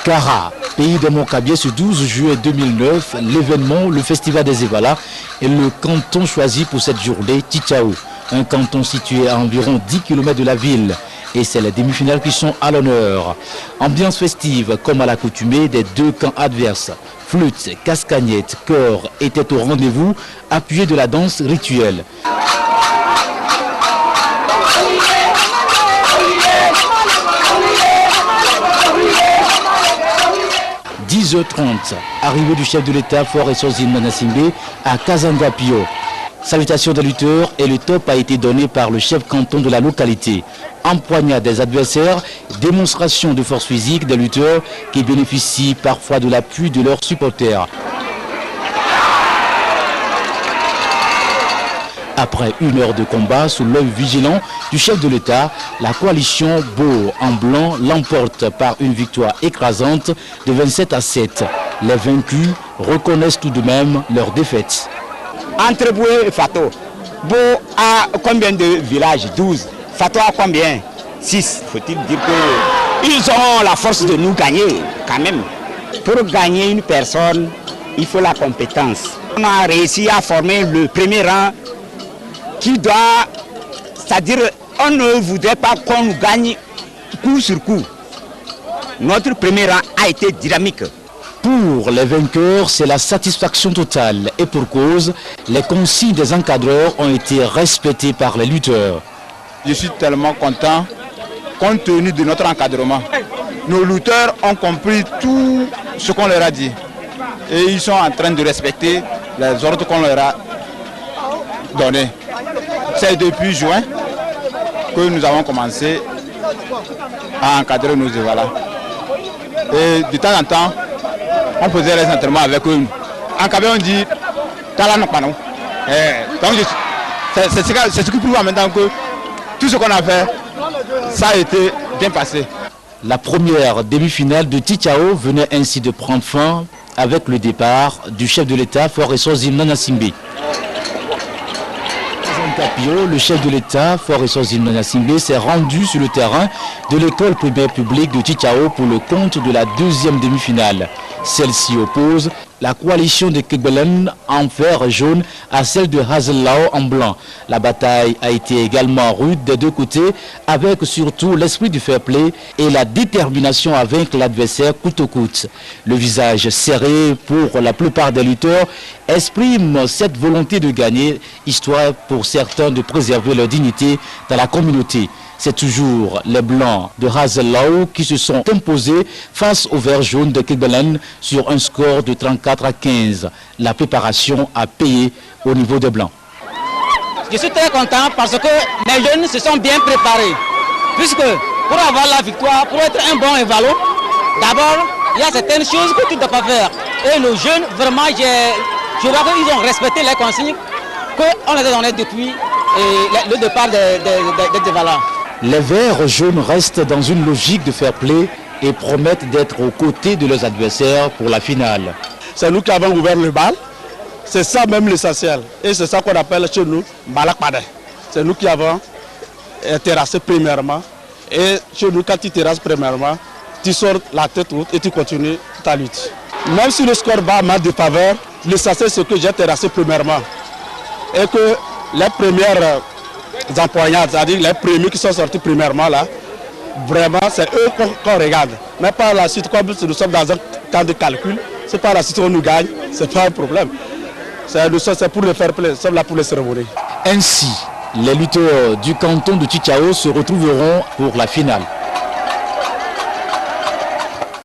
Kara, pays de Mokabié, ce 12 juillet 2009, l'événement, le Festival des Evala, est le canton choisi pour cette journée, Tchitchao, un canton situé à environ 10 km de la ville. Et c'est les demi-finales qui sont à l'honneur. Ambiance festive, comme à l'accoutumée des deux camps adverses. Flûtes, cascagnettes, chœurs étaient au rendez-vous, appuyés de la danse rituelle. 10h30, arrivée du chef de l'État Faure Essozine Manasimbe à Kazanga-Pio. Salutation des lutteurs et le top a été donné par le chef canton de la localité. Empoignade des adversaires, démonstration de force physique des lutteurs qui bénéficient parfois de l'appui de leurs supporters. Après une heure de combat sous l'œil vigilant du chef de l'État, la coalition Beau en blanc l'emporte par une victoire écrasante de 27-7. Les vaincus reconnaissent tout de même leur défaite. Entre Beau et Fato, Beau a combien de villages? 12. Fato a combien? 6. Faut-il dire qu'ils ont la force de nous gagner quand même. Pour gagner une personne, il faut la compétence. On a réussi à former le premier rang qui doit, c'est-à-dire on ne voudrait pas qu'on nous gagne coup sur coup. Notre premier rang a été dynamique. Pour les vainqueurs, c'est la satisfaction totale et pour cause, les consignes des encadreurs ont été respectées par les lutteurs. Je suis tellement content compte tenu de notre encadrement. Nos lutteurs ont compris tout ce qu'on leur a dit et ils sont en train de respecter les ordres qu'on leur a donnés. C'est depuis juin que nous avons commencé à encadrer nos Evala. Et de temps en temps, on faisait les entraînements avec eux. En Kabé, on dit Talano Panon. Donc c'est ce qui prouve en même temps que tout ce qu'on a fait, ça a été bien passé. La première demi-finale de Tchitchao venait ainsi de prendre fin avec le départ du chef de l'État Faure Essozine Manasimbe. Le chef de l'État, Faure Essozine Manasimbe, s'est rendu sur le terrain de l'école primaire publique de Tchitchao pour le compte de la deuxième demi-finale. Celle-ci oppose la coalition de Kegbelen en fer jaune à celle de Hazelao en blanc. La bataille a été également rude des deux côtés, avec surtout l'esprit du fair play et la détermination à vaincre l'adversaire coûte que coûte. Le visage serré pour la plupart des lutteurs exprime cette volonté de gagner, histoire pour certains de préserver leur dignité dans la communauté. C'est toujours les Blancs de Hazelao qui se sont imposés face aux Verts jaunes de Kegbelen sur un score de 34-15. La préparation a payé au niveau des Blancs. Je suis très content parce que les jeunes se sont bien préparés. Puisque pour avoir la victoire, pour être un bon évalo, d'abord, il y a certaines choses que tu ne dois pas faire. Et nos jeunes, vraiment, je vois qu'ils ont respecté les consignes qu'on les a données depuis le départ des évalas. Les Verts jaunes restent dans une logique de fair play et promettent d'être aux côtés de leurs adversaires pour la finale. C'est nous qui avons ouvert le bal, c'est ça même l'essentiel. Et c'est ça qu'on appelle chez nous Balakpade. C'est nous qui avons terrassé premièrement. Et chez nous, quand tu terrasses premièrement, tu sors la tête haute et tu continues ta lutte. Même si le score va mal de faveur, l'essentiel c'est que j'ai terrassé premièrement. Et que les premières empoignades, c'est-à-dire les premiers qui sont sortis premièrement là, vraiment c'est eux qu'on regarde. Mais par la suite, comme nous sommes dans un temps de calcul, c'est par la suite qu'on nous gagne, c'est pas un problème. C'est pour le faire play, nous sommes là pour les cérémonies. Ainsi, les lutteurs du canton de Tchitchao se retrouveront pour la finale.